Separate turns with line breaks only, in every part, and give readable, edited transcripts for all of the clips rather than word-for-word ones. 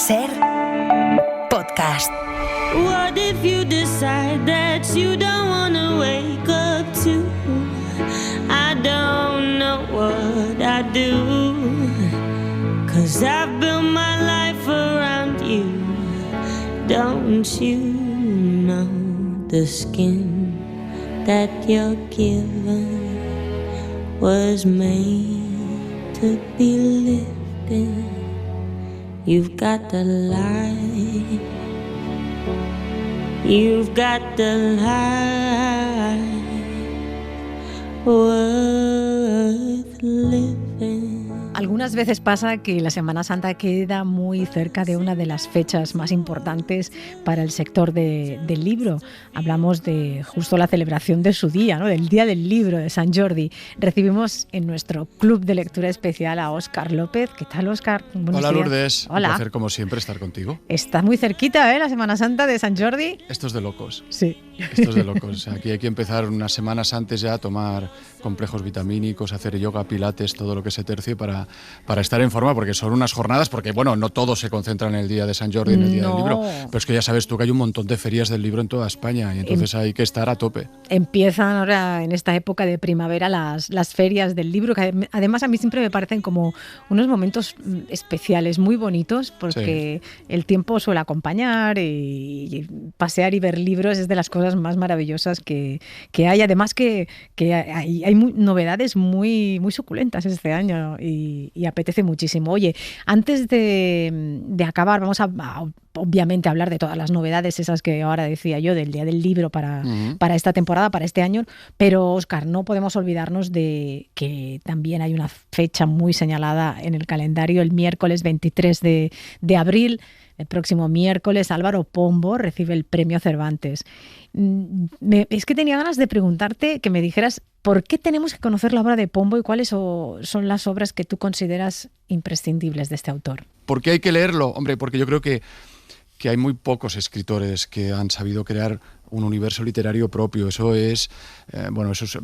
Ser podcast.
What if you decide that you don't wanna wake up to? I don't know what I do, 'cause I've built my life around you. Don't you know the skin that you're given was made to be lived in? You've got the light, you've got the light worth living.
Algunas veces pasa que la Semana Santa queda muy cerca de una de las fechas más importantes para el sector del libro. Hablamos de justo la celebración de su día, ¿no? Del Día del Libro, de Sant Jordi. Recibimos en nuestro club de lectura especial a Óscar López. ¿Qué tal, Óscar?
Hola, Lourdes.
Hola.
Un placer, como siempre, estar contigo.
Está muy cerquita, ¿eh? La Semana Santa de Sant Jordi.
Esto es de locos.
Sí.
Esto es de locos. Aquí hay que empezar unas semanas antes ya a tomar complejos vitamínicos, hacer yoga, pilates, todo lo que se tercie para estar en forma, porque son unas jornadas, porque bueno, no todo se concentra en el día de Sant Jordi, en el día del libro, pero es que ya sabes tú que hay un montón de ferias del libro en toda España y entonces hay que estar a tope.
Empiezan ahora en esta época de primavera las ferias del libro, que además a mí siempre me parecen como unos momentos especiales, muy bonitos, porque el tiempo suele acompañar y pasear y ver libros es de las cosas más maravillosas que hay. Además que hay novedades muy, muy suculentas este año y apetece muchísimo. Oye, antes de acabar, vamos a obviamente hablar de todas las novedades, esas que ahora decía yo, del Día del Libro para esta temporada, para este año, pero Óscar, no podemos olvidarnos de que también hay una fecha muy señalada en el calendario, el miércoles 23 de abril. El próximo miércoles Álvaro Pombo recibe el premio Cervantes. Es que tenía ganas de preguntarte, que me dijeras por qué tenemos que conocer la obra de Pombo y cuáles son las obras que tú consideras imprescindibles de este autor.
¿Por qué hay que leerlo? Hombre, porque yo creo que hay muy pocos escritores que han sabido crear un universo literario propio. Eso es,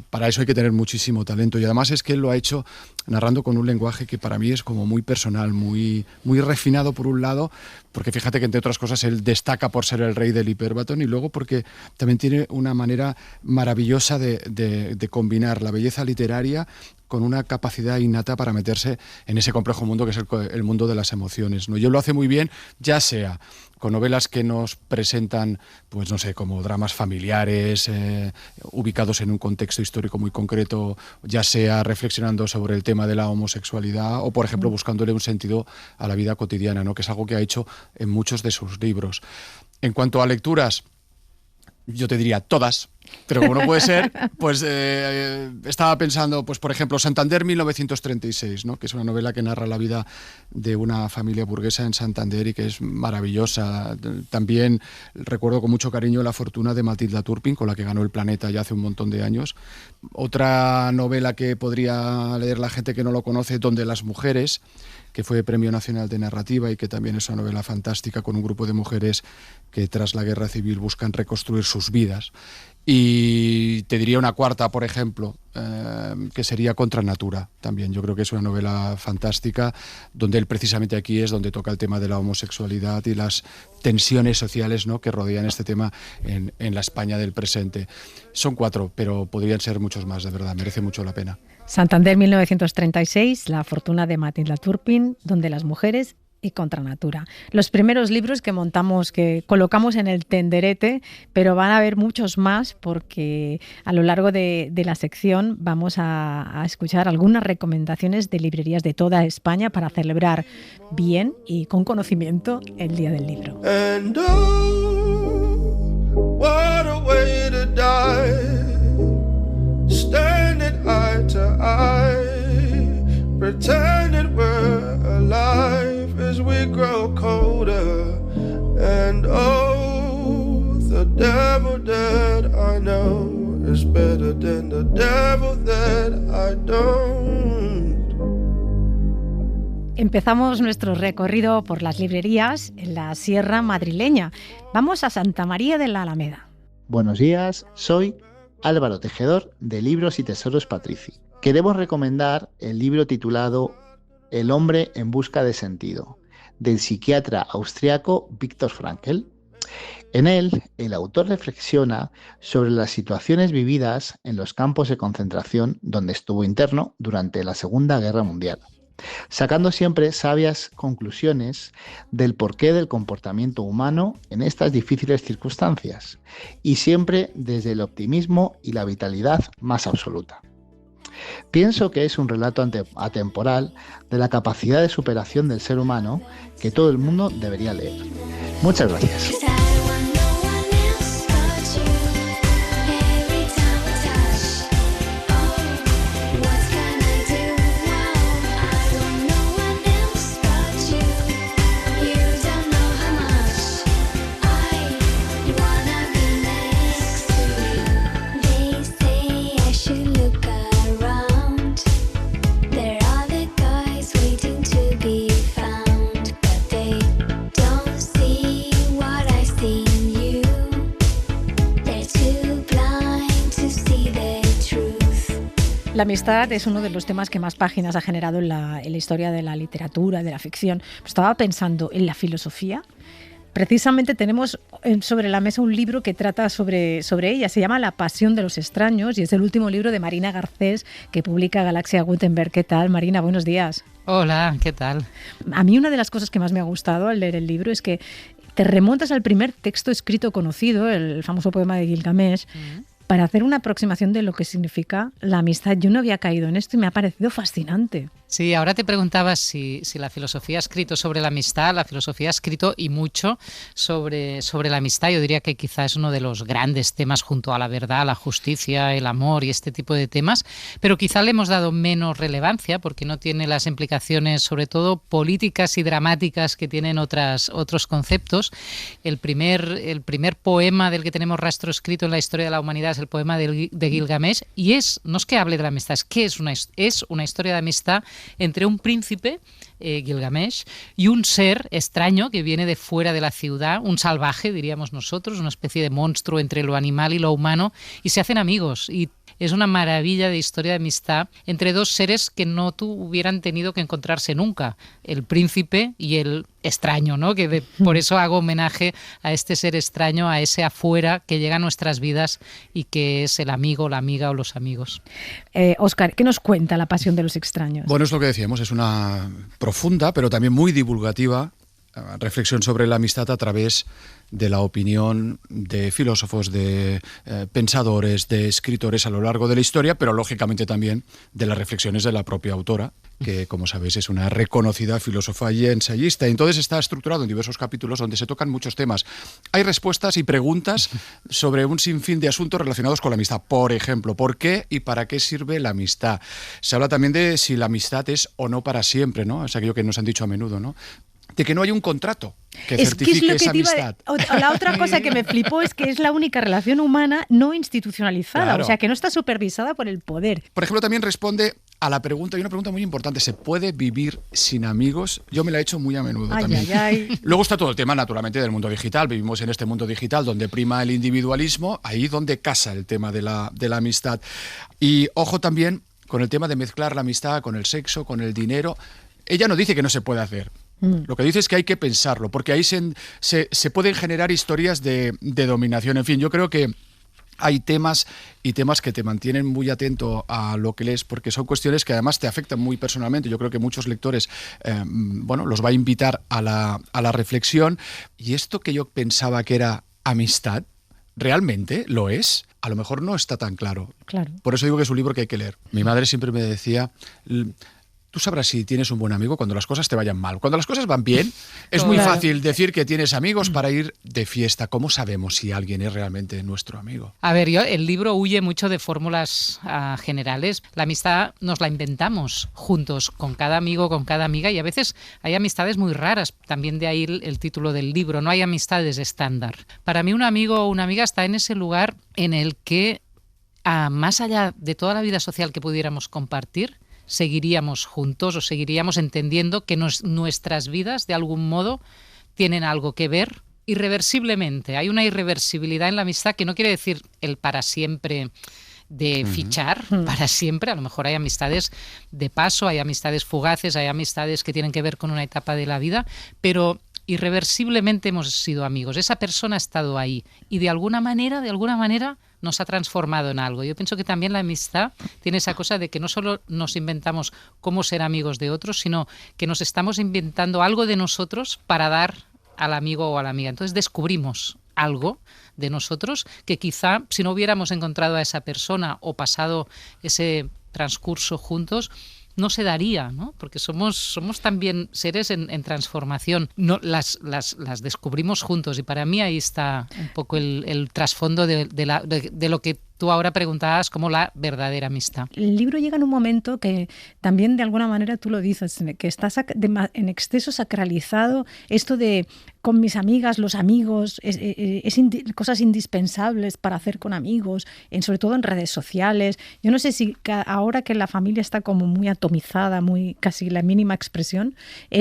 para eso hay que tener muchísimo talento. Y además es que él lo ha hecho narrando con un lenguaje que para mí es como muy personal, muy, muy refinado por un lado, porque fíjate que entre otras cosas él destaca por ser el rey del hiperbatón y luego porque también tiene una manera maravillosa de combinar la belleza literaria con una capacidad innata para meterse en ese complejo mundo que es el mundo de las emociones, ¿no? Y él lo hace muy bien, ya sea con novelas que nos presentan, pues no sé, como dramas familiares, ubicados en un contexto histórico muy concreto, ya sea reflexionando sobre el tema de la homosexualidad o, por ejemplo, buscándole un sentido a la vida cotidiana, ¿no? Que es algo que ha hecho en muchos de sus libros. En cuanto a lecturas, yo te diría todas, pero como no puede ser, pues estaba pensando, pues por ejemplo, Santander 1936, ¿no? Que es una novela que narra la vida de una familia burguesa en Santander y que es maravillosa. También recuerdo con mucho cariño La fortuna de Matilda Turpin, con la que ganó el Planeta ya hace un montón de años. Otra novela que podría leer la gente que no lo conoce, Donde las mujeres, que fue Premio Nacional de Narrativa y que también es una novela fantástica con un grupo de mujeres que tras la guerra civil buscan reconstruir sus vidas. Y te diría una cuarta, por ejemplo, que sería Contra Natura también. Yo creo que es una novela fantástica, donde él precisamente aquí es donde toca el tema de la homosexualidad y las tensiones sociales, ¿no?, que rodean este tema en la España del presente. Son 4, pero podrían ser muchos más, de verdad, merece mucho la pena.
Santander 1936, La fortuna de Matilda Turpin, Donde las mujeres y Contra Natura. Los primeros libros que montamos, que colocamos en el tenderete, pero van a haber muchos más porque a lo largo de la sección vamos a escuchar algunas recomendaciones de librerías de toda España para celebrar bien y con conocimiento el Día del Libro.
And oh, what a way to die, standing eye to eye, pretending we're alive as we grow colder. And oh, the devil that I know is better than the devil that I don't.
Empezamos nuestro recorrido por las librerías en la Sierra Madrileña. Vamos a Santa María de la Alameda.
Buenos días, soy Álvaro Tejedor de Libros y Tesoros Patrici. Queremos recomendar el libro titulado El hombre en busca de sentido. del psiquiatra austriaco Viktor Frankl. En él, el autor reflexiona sobre las situaciones vividas en los campos de concentración donde estuvo interno durante la Segunda Guerra Mundial, sacando siempre sabias conclusiones del porqué del comportamiento humano en estas difíciles circunstancias, y siempre desde el optimismo y la vitalidad más absoluta. Pienso que es un relato atemporal de la capacidad de superación del ser humano que todo el mundo debería leer. Muchas gracias.
La amistad es uno de los temas que más páginas ha generado en la historia de la literatura, de la ficción. Estaba pensando en la filosofía. Precisamente tenemos sobre la mesa un libro que trata sobre ella. Se llama La pasión de los extraños y es el último libro de Marina Garcés que publica Galaxia Gutenberg. ¿Qué tal, Marina? Buenos días.
Hola, ¿qué tal?
A mí una de las cosas que más me ha gustado al leer el libro es que te remontas al primer texto escrito conocido, el famoso poema de Gilgamesh, para hacer una aproximación de lo que significa la amistad. Yo no había caído en esto y me ha parecido fascinante.
Sí, ahora te preguntabas si la filosofía ha escrito sobre la amistad. La filosofía ha escrito y mucho sobre la amistad. Yo diría que quizás es uno de los grandes temas junto a la verdad, la justicia, el amor y este tipo de temas, pero quizá le hemos dado menos relevancia porque no tiene las implicaciones, sobre todo políticas y dramáticas, que tienen otros conceptos. El primer poema del que tenemos rastro escrito en la historia de la humanidad es el poema de Gilgamesh, y no es que hable de la amistad, es que es una historia de amistad entre un príncipe, Gilgamesh, y un ser extraño que viene de fuera de la ciudad, un salvaje, diríamos nosotros, una especie de monstruo entre lo animal y lo humano, y se hacen amigos. Y es una maravilla de historia de amistad entre dos seres que no hubieran tenido que encontrarse nunca, el príncipe y el extraño, ¿no? Por eso hago homenaje a este ser extraño, a ese afuera que llega a nuestras vidas y que es el amigo, la amiga o los amigos.
Óscar, ¿qué nos cuenta La pasión de los extraños?
Bueno, es lo que decíamos, es una profunda, pero también muy divulgativa reflexión sobre la amistad a través de la opinión de filósofos, de pensadores, de escritores a lo largo de la historia, pero lógicamente también de las reflexiones de la propia autora, que como sabéis es una reconocida filósofa y ensayista. Entonces está estructurado en diversos capítulos donde se tocan muchos temas. Hay respuestas y preguntas sobre un sinfín de asuntos relacionados con la amistad. Por ejemplo, ¿por qué y para qué sirve la amistad? Se habla también de si la amistad es o no para siempre, ¿no? Es aquello que nos han dicho a menudo, ¿no? De que no hay un contrato que certifique esa amistad.
La otra cosa que me flipó es que es la única relación humana no institucionalizada, claro. O sea, que no está supervisada por el poder.
Por ejemplo, también responde a la pregunta, y una pregunta muy importante, ¿se puede vivir sin amigos? Yo me la he hecho muy a menudo también. Luego está todo el tema, naturalmente, del mundo digital. Vivimos en este mundo digital donde prima el individualismo, ahí donde casa el tema de la amistad. Y ojo también con el tema de mezclar la amistad con el sexo, con el dinero. Ella no dice que no se puede hacer. Lo que dice es que hay que pensarlo, porque ahí se pueden generar historias de dominación. En fin, yo creo que hay temas que te mantienen muy atento a lo que lees, porque son cuestiones que además te afectan muy personalmente. Yo creo que muchos lectores los va a invitar a la reflexión. Y esto que yo pensaba que era amistad, ¿realmente lo es? A lo mejor no está tan claro. Por eso digo que es un libro que hay que leer. Mi madre siempre me decía: tú sabrás si tienes un buen amigo cuando las cosas te vayan mal. Cuando las cosas van bien, es muy fácil decir que tienes amigos para ir de fiesta. ¿Cómo sabemos si alguien es realmente nuestro amigo?
A ver, el libro huye mucho de fórmulas generales. La amistad nos la inventamos juntos, con cada amigo, con cada amiga, y a veces hay amistades muy raras. También de ahí el título del libro. No hay amistades estándar. Para mí un amigo o una amiga está en ese lugar en el que, más allá de toda la vida social que pudiéramos compartir, seguiríamos juntos o seguiríamos entendiendo que nuestras vidas de algún modo tienen algo que ver irreversiblemente. Hay una irreversibilidad en la amistad que no quiere decir el para siempre de fichar para siempre. A lo mejor hay amistades de paso, hay amistades fugaces, hay amistades que tienen que ver con una etapa de la vida, pero irreversiblemente hemos sido amigos. Esa persona ha estado ahí y de alguna manera nos ha transformado en algo. Yo pienso que también la amistad tiene esa cosa de que no solo nos inventamos cómo ser amigos de otros, sino que nos estamos inventando algo de nosotros para dar al amigo o a la amiga. Entonces descubrimos algo de nosotros que quizá si no hubiéramos encontrado a esa persona o pasado ese transcurso juntos, no se daría, ¿no? Porque somos también seres en transformación. No, las descubrimos juntos y para mí ahí está un poco el trasfondo de lo que tú ahora preguntabas como la verdadera amistad.
El libro llega en un momento que también de alguna manera tú lo dices, que está en exceso sacralizado esto de con mis amigas, los amigos, cosas indispensables para hacer con amigos, sobre todo en redes sociales. Yo no sé si ahora que la familia está como muy atomizada, muy casi la mínima expresión,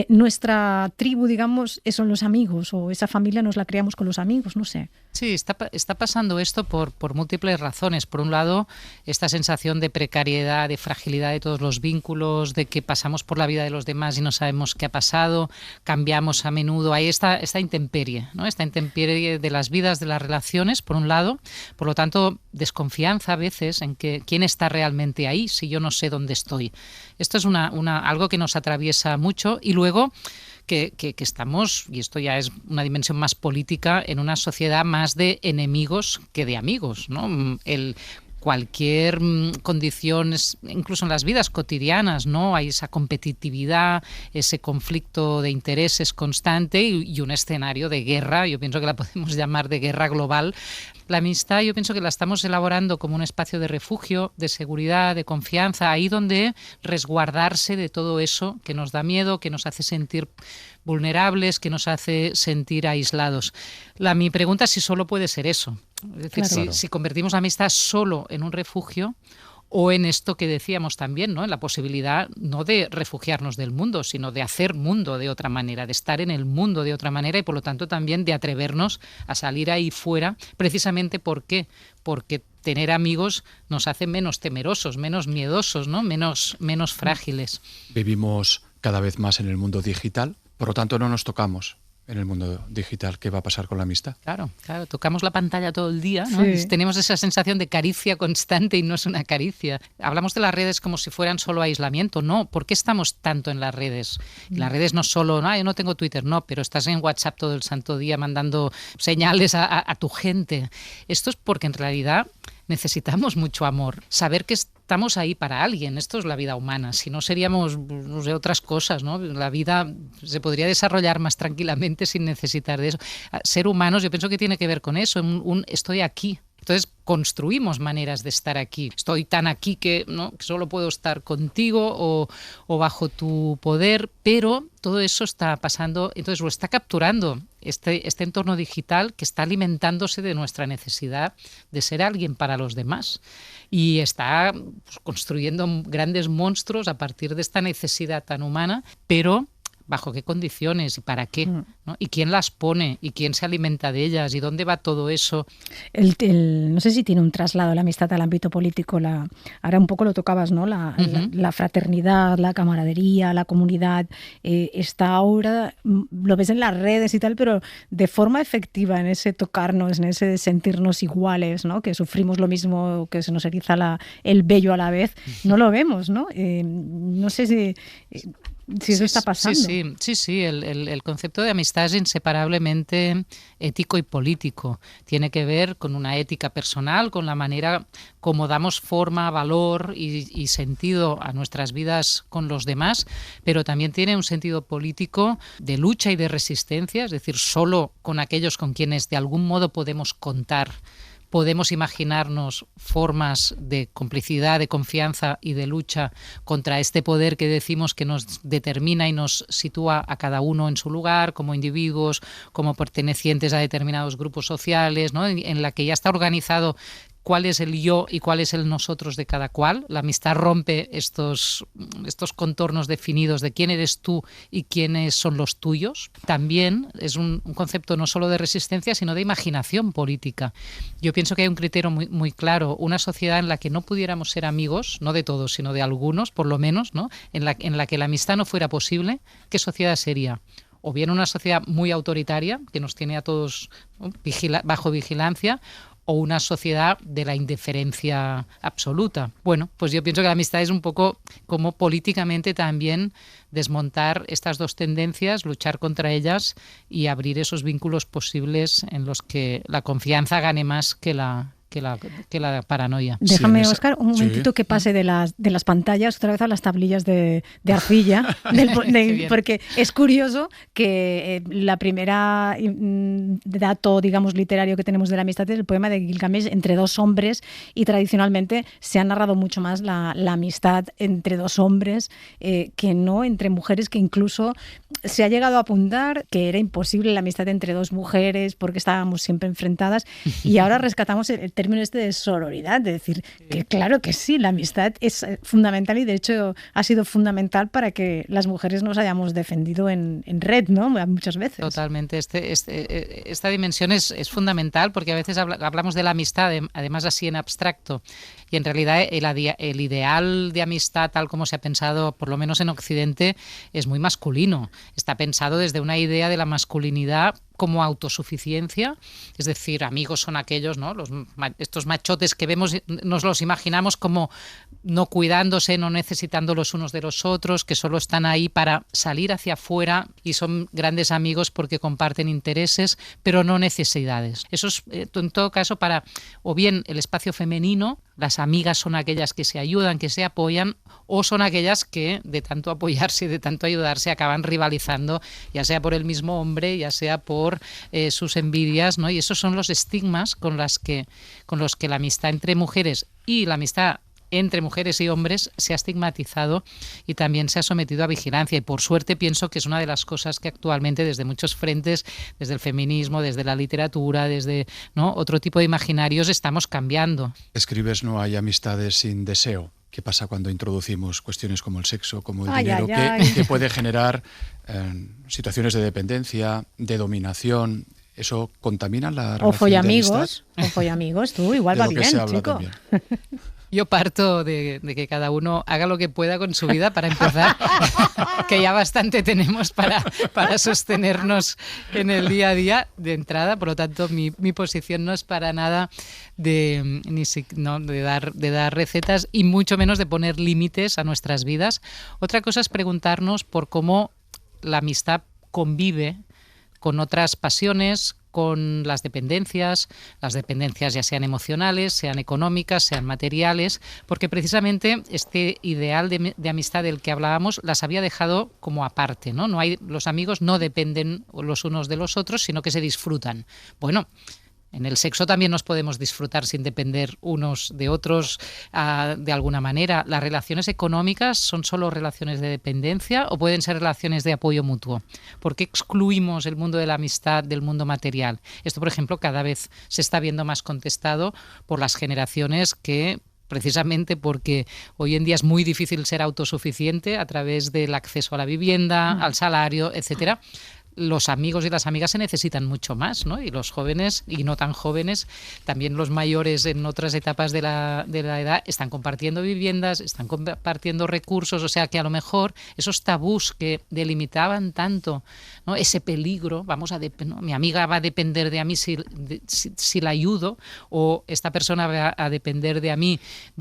nuestra tribu, digamos, son los amigos o esa familia nos la creamos con los amigos, no sé.
Sí, está pasando esto por múltiples razones. Por un lado, esta sensación de precariedad, de fragilidad de todos los vínculos, de que pasamos por la vida de los demás y no sabemos qué ha pasado, cambiamos a menudo. Hay esta intemperie, ¿no? Esta intemperie de las vidas, de las relaciones, por un lado. Por lo tanto, desconfianza a veces en que quién está realmente ahí si yo no sé dónde estoy. Esto es algo que nos atraviesa mucho y luego que estamos, y esto ya es una dimensión más política, en una sociedad más de enemigos que de amigos, ¿no? Cualquier condición, incluso en las vidas cotidianas, ¿no? Hay esa competitividad, ese conflicto de intereses constante y un escenario de guerra, yo pienso que la podemos llamar de guerra global. La amistad yo pienso que la estamos elaborando como un espacio de refugio, de seguridad, de confianza, ahí donde resguardarse de todo eso que nos da miedo, que nos hace sentir vulnerables, que nos hace sentir aislados. Mi pregunta es si solo puede ser eso. Es decir,
Claro.
si convertimos la amistad solo en un refugio o en esto que decíamos también, ¿no? En la posibilidad no de refugiarnos del mundo, sino de hacer mundo de otra manera, de estar en el mundo de otra manera y por lo tanto también de atrevernos a salir ahí fuera, precisamente porque tener amigos nos hace menos temerosos, menos miedosos, ¿no? menos frágiles.
Vivimos cada vez más en el mundo digital, por lo tanto no nos tocamos en el mundo digital. ¿Qué va a pasar con la amistad?
Claro, tocamos la pantalla todo el día, ¿no?
Sí.
Tenemos esa sensación de caricia constante y no es una caricia. Hablamos de las redes como si fueran solo aislamiento. No, ¿por qué estamos tanto en las redes? Las redes no solo, yo no tengo Twitter, no, pero estás en WhatsApp todo el santo día mandando señales a tu gente. Esto es porque en realidad necesitamos mucho amor, saber que estamos ahí para alguien. Esto es la vida humana, si no seríamos, no sé, otras cosas, ¿no? La vida se podría desarrollar más tranquilamente sin necesitar de eso. Ser humanos yo pienso que tiene que ver con eso, estoy aquí. Entonces construimos maneras de estar aquí. Estoy tan aquí que solo puedo estar contigo o bajo tu poder, pero todo eso está pasando, entonces lo está capturando este entorno digital que está alimentándose de nuestra necesidad de ser alguien para los demás y está construyendo grandes monstruos a partir de esta necesidad tan humana, pero ¿bajo qué condiciones y para qué? ¿No? ¿Y quién las pone? ¿Y quién se alimenta de ellas? ¿Y dónde va todo eso?
No sé si tiene un traslado la amistad al ámbito político. Ahora un poco lo tocabas, ¿no? La fraternidad, la camaradería, la comunidad. Está ahora, lo ves en las redes y tal, pero de forma efectiva en ese tocarnos, en ese sentirnos iguales, ¿no? Que sufrimos lo mismo, que se nos eriza el vello a la vez. No lo vemos, ¿no? No sé si eso está pasando.
Sí. El concepto de amistad es inseparablemente ético y político. Tiene que ver con una ética personal, con la manera como damos forma, valor y sentido a nuestras vidas con los demás, pero también tiene un sentido político de lucha y de resistencia, es decir, solo con aquellos con quienes de algún modo podemos contar. Podemos imaginarnos formas de complicidad, de confianza y de lucha contra este poder que decimos que nos determina y nos sitúa a cada uno en su lugar, como individuos, como pertenecientes a determinados grupos sociales, ¿no? En la que ya está organizado cuál es el yo y cuál es el nosotros de cada cual. La amistad rompe estos contornos definidos de quién eres tú y quiénes son los tuyos. También es un concepto no solo de resistencia, sino de imaginación política. Yo pienso que hay un criterio muy, muy claro, una sociedad en la que no pudiéramos ser amigos, no de todos, sino de algunos, por lo menos, ¿no? en la que la amistad no fuera posible, ¿qué sociedad sería? O bien una sociedad muy autoritaria, que nos tiene a todos, ¿no?, bajo vigilancia, o una sociedad de la indiferencia absoluta. Bueno, pues yo pienso que la amistad es un poco como políticamente también desmontar estas dos tendencias, luchar contra ellas y abrir esos vínculos posibles en los que la confianza gane más que la paranoia.
Déjame, Óscar, un momentito que pase de las pantallas otra vez a las tablillas de arcilla, porque es curioso que la primera dato, digamos, literario que tenemos de la amistad es el poema de Gilgamesh entre dos hombres, y tradicionalmente se ha narrado mucho más la amistad entre dos hombres que no entre mujeres, que incluso se ha llegado a apuntar que era imposible la amistad entre dos mujeres porque estábamos siempre enfrentadas, y ahora rescatamos el término este de sororidad, de decir que claro que sí, la amistad es fundamental, y de hecho ha sido fundamental para que las mujeres nos hayamos defendido en red, ¿no? Muchas veces.
Totalmente. Esta dimensión es fundamental, porque a veces hablamos de la amistad, además así en abstracto, y en realidad el ideal de amistad, tal como se ha pensado, por lo menos en Occidente, es muy masculino. Está pensado desde una idea de la masculinidad como autosuficiencia, es decir, amigos son aquellos, ¿no?, estos machotes que vemos, nos los imaginamos como no cuidándose, no necesitando los unos de los otros, que solo están ahí para salir hacia afuera y son grandes amigos porque comparten intereses, pero no necesidades. Eso es, en todo caso, para o bien el espacio femenino. Las amigas son aquellas que se ayudan, que se apoyan, o son aquellas que de tanto apoyarse y de tanto ayudarse acaban rivalizando, ya sea por el mismo hombre, ya sea por sus envidias, ¿no? Y esos son los estigmas con los que la amistad entre mujeres y la amistad entre mujeres y hombres se ha estigmatizado y también se ha sometido a vigilancia. Y por suerte pienso que es una de las cosas que actualmente desde muchos frentes, desde el feminismo, desde la literatura, desde, ¿no?, otro tipo de imaginarios, estamos cambiando.
Escribes, no hay amistades sin deseo. ¿Qué pasa cuando introducimos cuestiones como el sexo, como el dinero, que puede generar situaciones de dependencia, de dominación? ¿Eso contamina la relación de amistad?
O follamigos, tú igual va bien, chico.
Yo parto de que cada uno haga lo que pueda con su vida para empezar, que ya bastante tenemos para sostenernos en el día a día de entrada. Por lo tanto, mi posición no es para nada de dar recetas y mucho menos de poner límites a nuestras vidas. Otra cosa es preguntarnos por cómo la amistad convive con otras pasiones, con las dependencias ya sean emocionales, sean económicas, sean materiales, porque precisamente este ideal de amistad del que hablábamos las había dejado como aparte, ¿no? Los amigos no dependen los unos de los otros, sino que se disfrutan. Bueno, en el sexo también nos podemos disfrutar sin depender unos de otros de alguna manera. ¿Las relaciones económicas son solo relaciones de dependencia o pueden ser relaciones de apoyo mutuo? ¿Por qué excluimos el mundo de la amistad del mundo material? Esto, por ejemplo, cada vez se está viendo más contestado por las generaciones que, precisamente porque hoy en día es muy difícil ser autosuficiente a través del acceso a la vivienda, al salario, etcétera. Los amigos y las amigas se necesitan mucho más, ¿no? Y los jóvenes y no tan jóvenes, también los mayores en otras etapas de la edad, están compartiendo viviendas, están compartiendo recursos, o sea que a lo mejor esos tabús que delimitaban tanto, ¿no?, ese peligro, ¿no?, mi amiga va a depender de mí si la ayudo, o esta persona va a depender de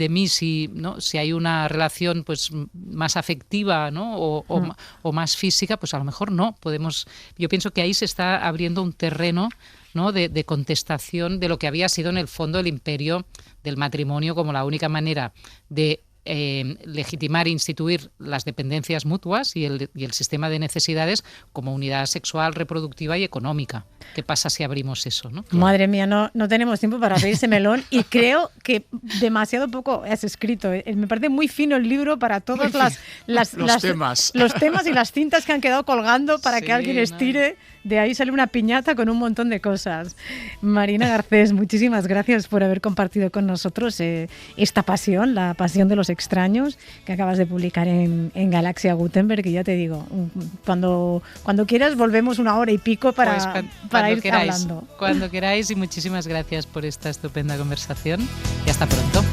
mí si hay una relación pues más afectiva, ¿no?, o más física, pues a lo mejor no podemos. Yo pienso que ahí se está abriendo un terreno, ¿no?, de contestación de lo que había sido en el fondo el imperio del matrimonio como la única manera de legitimar e instituir las dependencias mutuas y el sistema de necesidades como unidad sexual, reproductiva y económica. ¿Qué pasa si abrimos eso, ¿no?
Madre mía, no tenemos tiempo para abrir ese melón y creo que demasiado poco has escrito. Me parece muy fino el libro para todos los temas y las cintas que han quedado colgando para que alguien estire. De ahí sale una piñata con un montón de cosas. Marina Garcés, muchísimas gracias por haber compartido con nosotros esta pasión, la pasión de los extraños, que acabas de publicar en Galaxia Gutenberg. Y ya te digo, cuando quieras volvemos 1 hora y pico para ir hablando.
Cuando queráis, y muchísimas gracias por esta estupenda conversación. Y hasta pronto.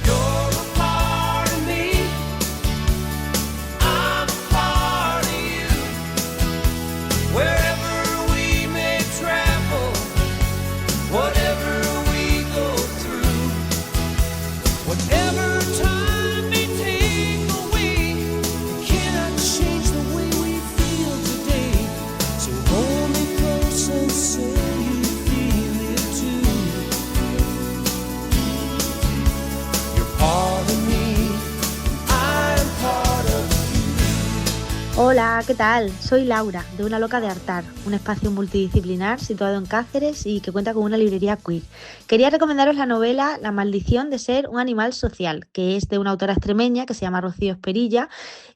Hola, ¿qué tal? Soy Laura, de Una Loca de Hartar, un espacio multidisciplinar situado en Cáceres y que cuenta con una librería queer. Quería recomendaros la novela La maldición de ser un animal social, que es de una autora extremeña que se llama Rocío Esperilla.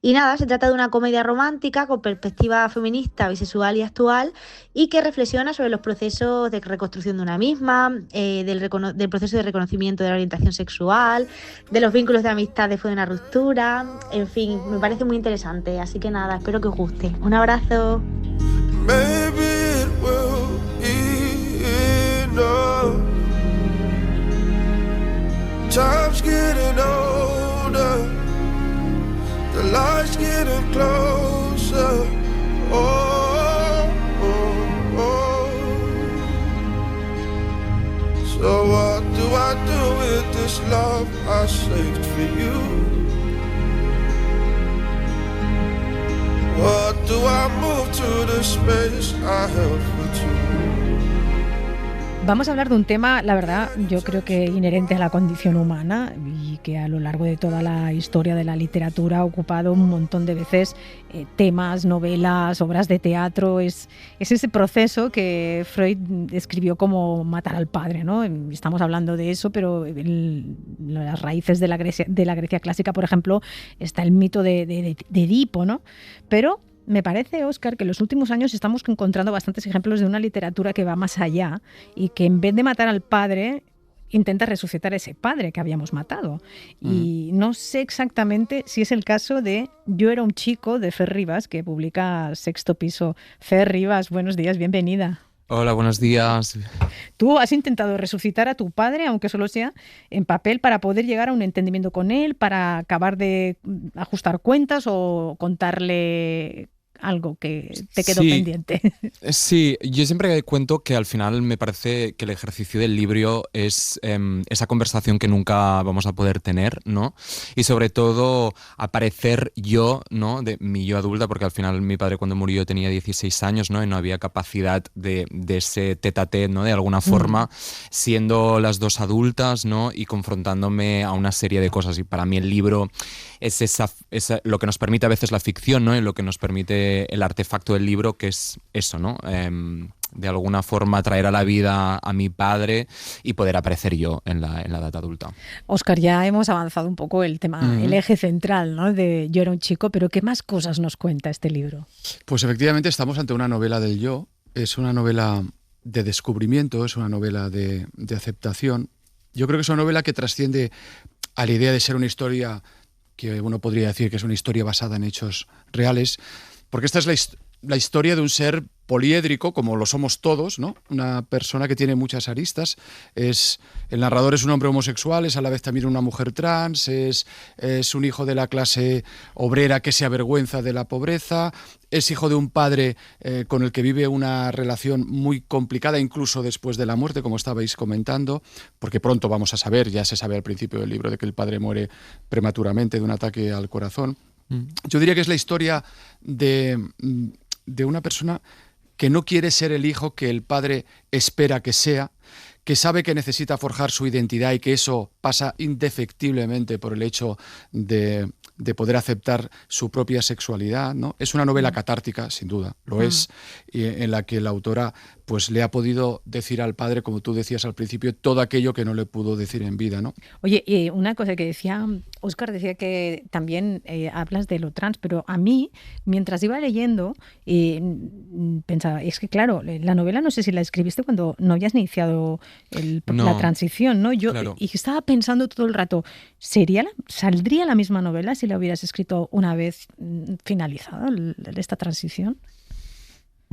Y nada, se trata de una comedia romántica con perspectiva feminista, bisexual y actual, y que reflexiona sobre los procesos de reconstrucción de una misma, del proceso de reconocimiento de la orientación sexual, de los vínculos de amistad después de una ruptura. En fin, me parece muy interesante, así que nada, espero que os guste. Un abrazo.
Maybe it will be enough. Time's getting older, the light's getting closer. Oh, oh, oh. So what do I do with this love I saved for you? What do I move to the space I held for two?
Vamos a hablar de un tema, la verdad, yo creo que inherente a la condición humana y que a lo largo de toda la historia de la literatura ha ocupado un montón de veces temas, novelas, obras de teatro. Es ese proceso que Freud describió como matar al padre, ¿no? Estamos hablando de eso, pero en las raíces de la Grecia clásica, por ejemplo, está el mito de Edipo, ¿no? Pero me parece, Óscar, que en los últimos años estamos encontrando bastantes ejemplos de una literatura que va más allá y que en vez de matar al padre, intenta resucitar a ese padre que habíamos matado. Y no sé exactamente si es el caso de Yo era un chico, de Fer Ribas, que publica Sexto Piso. Fer Ribas, buenos días, bienvenida.
Hola, buenos días.
Tú has intentado resucitar a tu padre, aunque solo sea en papel, para poder llegar a un entendimiento con él, para acabar de ajustar cuentas o contarle algo que te quedó pendiente.
Sí, yo siempre cuento que al final me parece que el ejercicio del libro es esa conversación que nunca vamos a poder tener, ¿no? Y sobre todo aparecer yo, ¿no? De mi yo adulta, porque al final mi padre cuando murió tenía 16 años, ¿no? Y no había capacidad de ese tete-a-tete, ¿no? De alguna forma, siendo las dos adultas, ¿no? Y confrontándome a una serie de cosas. Y para mí el libro es lo que nos permite a veces la ficción, ¿no? Y lo que nos permite el artefacto del libro, que es eso, ¿no? De alguna forma traer a la vida a mi padre y poder aparecer yo en la edad adulta.
Óscar, ya hemos avanzado un poco el tema, el eje central, ¿no? De Yo era un chico, pero ¿qué más cosas nos cuenta este libro?
Pues efectivamente estamos ante una novela del yo, es una novela de descubrimiento, es una novela de aceptación. Yo creo que es una novela que trasciende a la idea de ser una historia que uno podría decir que es una historia basada en hechos reales, porque esta es la historia de un ser poliédrico, como lo somos todos, ¿no? Una persona que tiene muchas aristas. El narrador es un hombre homosexual, es a la vez también una mujer trans, es un hijo de la clase obrera que se avergüenza de la pobreza, es hijo de un padre con el que vive una relación muy complicada, incluso después de la muerte, como estabais comentando, porque pronto vamos a saber, ya se sabe al principio del libro, de que el padre muere prematuramente de un ataque al corazón. Yo diría que es la historia de una persona que no quiere ser el hijo que el padre espera que sea, que sabe que necesita forjar su identidad y que eso pasa indefectiblemente por el hecho de poder aceptar su propia sexualidad, ¿no? Es una novela catártica, sin duda, lo es, y en la que la autora pues le ha podido decir al padre, como tú decías al principio, todo aquello que no le pudo decir en vida, ¿no?
Oye, una cosa que decía, Óscar decía que también hablas de lo trans, pero a mí, mientras iba leyendo, pensaba, es que claro, la novela no sé si la escribiste cuando no habías iniciado la transición, ¿no? Yo claro. Y estaba pensando todo el rato, ¿saldría la misma novela si la hubieras escrito una vez finalizada esta transición?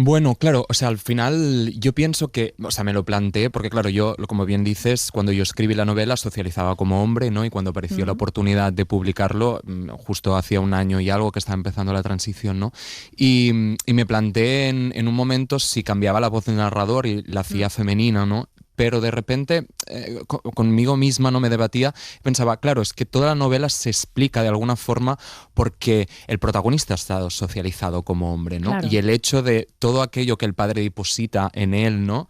Bueno, claro, o sea, al final yo pienso que, o sea, me lo planteé porque, claro, yo, como bien dices, cuando yo escribí la novela socializaba como hombre, ¿no? Y cuando apareció la oportunidad de publicarlo, justo hacía un año y algo que estaba empezando la transición, ¿no? Y me planteé en un momento si cambiaba la voz del narrador y la hacía femenina, ¿no? Pero de repente conmigo misma no me debatía, pensaba, claro, es que toda la novela se explica de alguna forma porque el protagonista ha estado socializado como hombre, ¿no? Claro. Y el hecho de todo aquello que el padre deposita en él, ¿no?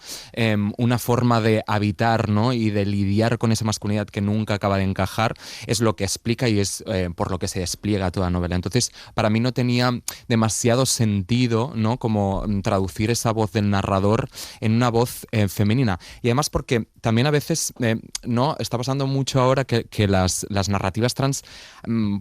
Una forma de habitar, ¿no? Y de lidiar con esa masculinidad que nunca acaba de encajar, es lo que explica y es por lo que se despliega toda la novela. Entonces, para mí no tenía demasiado sentido, ¿no? Como traducir esa voz del narrador en una voz femenina. Y además porque también a veces no está pasando mucho ahora que las narrativas trans,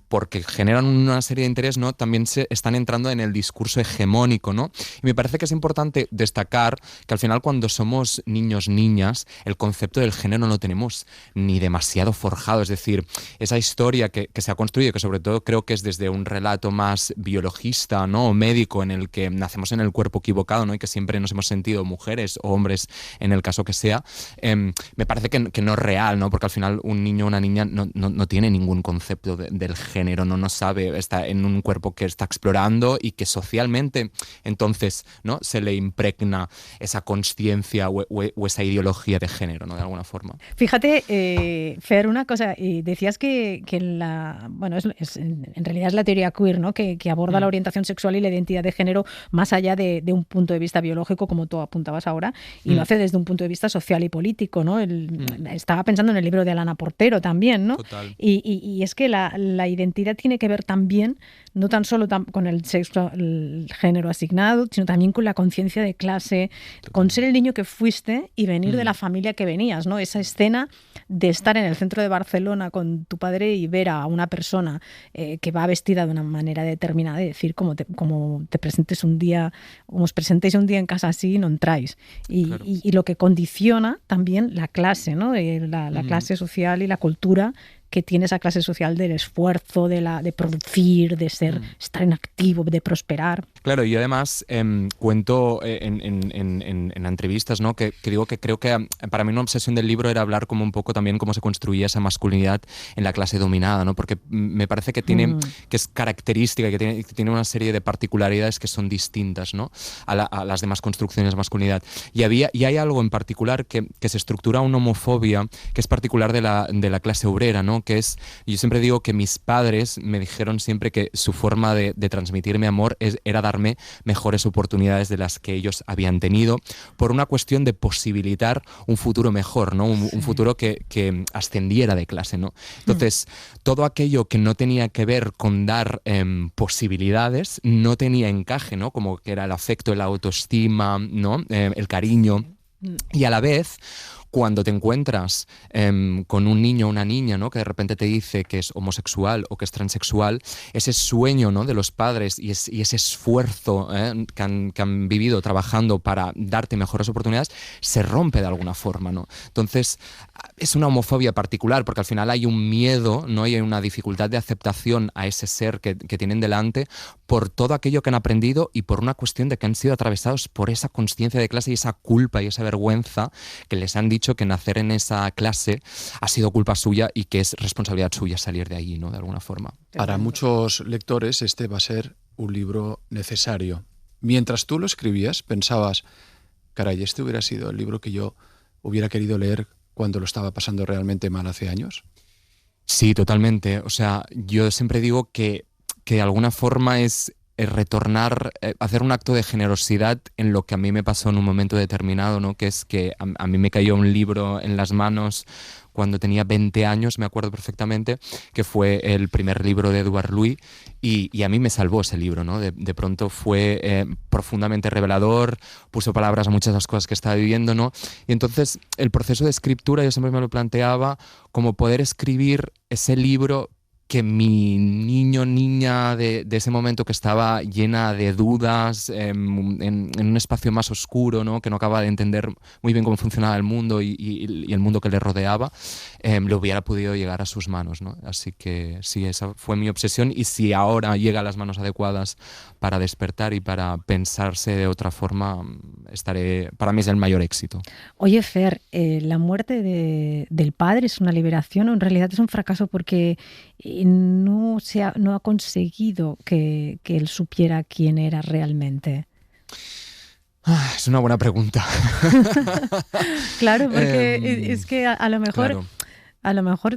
porque generan una serie de interés, ¿no? También se están entrando en el discurso hegemónico, ¿no? Y me parece que es importante destacar que al final cuando somos niños, niñas, el concepto del género no tenemos ni demasiado forjado. Es decir, esa historia que se ha construido, que sobre todo creo que es desde un relato más biologista, ¿no? O médico, en el que nacemos en el cuerpo equivocado, ¿no? Y que siempre nos hemos sentido mujeres o hombres en el caso que sea, me parece que no es real, ¿no? Porque al final un niño o una niña no tiene ningún concepto del género, no sabe, está en un cuerpo que está explorando y que socialmente entonces, ¿no? Se le impregna esa consciencia o esa ideología de género, ¿no? De alguna forma.
Fíjate, Fer, una cosa, decías que en realidad es la teoría queer, ¿no? Que aborda la orientación sexual y la identidad de género más allá de un punto de vista biológico, como tú apuntabas ahora, y lo hace desde un punto de vista social y político, ¿no? Estaba pensando en el libro de Alana Portero también, ¿no? Total. Y es que la identidad tiene que ver también, no tan solo con el sexo, el género asignado, sino también con la conciencia de clase, con ser el niño que fuiste y venir de la familia que venías, ¿no? Esa escena de estar en el centro de Barcelona con tu padre y ver a una persona que va vestida de una manera determinada, y decir, como te presentes un día, como os presentéis un día en casa así, no entráis. Y lo que condiciona también la clase, ¿no? La clase social y la cultura que tiene esa clase social del esfuerzo, de producir, de estar en activo, de prosperar.
Claro, y además cuento en entrevistas, ¿no? que digo que creo que para mí una obsesión del libro era hablar como un poco también cómo se construía esa masculinidad en la clase dominada, ¿no? Porque me parece que que es característica, que tiene una serie de particularidades que son distintas, ¿no? a las demás construcciones de masculinidad. Y hay algo en particular que se estructura una homofobia que es particular de la clase obrera, ¿no? Que es, yo siempre digo que mis padres me dijeron siempre que su forma de transmitirme amor era darme mejores oportunidades de las que ellos habían tenido, por una cuestión de posibilitar un futuro mejor, ¿no? Un futuro que ascendiera de clase, ¿no? Entonces, todo aquello que no tenía que ver con dar posibilidades no tenía encaje, ¿no? Como que era el afecto, la autoestima, ¿no? El cariño. Y a la vez, cuando te encuentras con un niño o una niña, ¿no? Que de repente te dice que es homosexual o que es transexual, ese sueño, ¿no? de los padres y ese esfuerzo que han vivido trabajando para darte mejores oportunidades se rompe de alguna forma, ¿no? Entonces es una homofobia particular porque al final hay un miedo, ¿no? Y hay una dificultad de aceptación a ese ser que tienen delante por todo aquello que han aprendido y por una cuestión de que han sido atravesados por esa consciencia de clase y esa culpa y esa vergüenza que les han dicho que nacer en esa clase ha sido culpa suya y que es responsabilidad suya salir de allí, ¿no? De alguna forma.
Para muchos lectores este va a ser un libro necesario. Mientras tú lo escribías, pensabas, caray, este hubiera sido el libro que yo hubiera querido leer cuando lo estaba pasando realmente mal hace años.
Sí, totalmente. O sea, yo siempre digo que de alguna forma es retornar, hacer un acto de generosidad en lo que a mí me pasó en un momento determinado, ¿no? Que es que a mí me cayó un libro en las manos cuando tenía 20 años, me acuerdo perfectamente, que fue el primer libro de Edouard Louis, y a mí me salvó ese libro, ¿no? De pronto fue profundamente revelador, puso palabras a muchas de las cosas que estaba viviendo, ¿no? Y entonces el proceso de escritura yo siempre me lo planteaba como poder escribir ese libro que mi niña de ese momento, que estaba llena de dudas, en un espacio más oscuro, ¿no? Que no acaba de entender muy bien cómo funcionaba el mundo y el mundo que le rodeaba, le hubiera podido llegar a sus manos, ¿no? Así que sí, esa fue mi obsesión, y si ahora llega a las manos adecuadas para despertar y para pensarse de otra forma, para mí es el mayor éxito.
Oye, Fer, la muerte del padre es una liberación, o en realidad es un fracaso porque no ha conseguido que él supiera quién era realmente?
Es una buena pregunta.
Claro, porque es que a lo mejor,
claro.
A lo mejor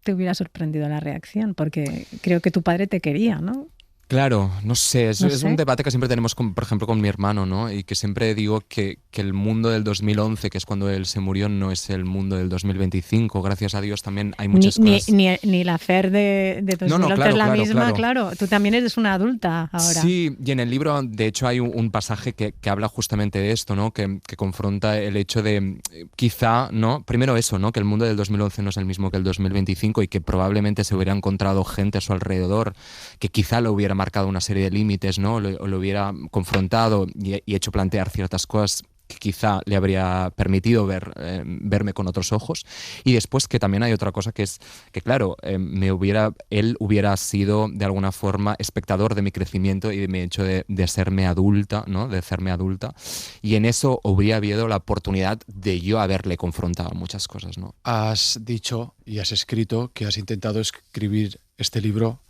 te hubiera sorprendido la reacción, porque creo que tu padre te quería, ¿no?
Claro, no sé, es
sé.
un debate que siempre tenemos, por ejemplo, con mi hermano, ¿no? Y que siempre digo que el mundo del 2011, que es cuando él se murió, no es el mundo del 2025. Gracias a Dios también hay muchas cosas.
Ni la Fer de 2011
claro,
es la
claro,
misma, claro. Tú también eres una adulta ahora.
Sí, y en el libro, de hecho, hay un pasaje que habla justamente de esto, ¿no? Que confronta el hecho de, quizá, ¿no? Primero eso, ¿no? Que el mundo del 2011 no es el mismo que el 2025, y que probablemente se hubiera encontrado gente a su alrededor que quizá lo hubiera marcado una serie de límites, ¿no? O lo hubiera confrontado y hecho plantear ciertas cosas que quizá le habría permitido verme con otros ojos. Y después, que también hay otra cosa, que es que, claro, él hubiera sido de alguna forma espectador de mi crecimiento y de mi hecho de serme adulta, ¿no? De hacerme adulta, y en eso habría habido la oportunidad de yo haberle confrontado muchas cosas, ¿no?
Has dicho y has escrito que has intentado escribir este libro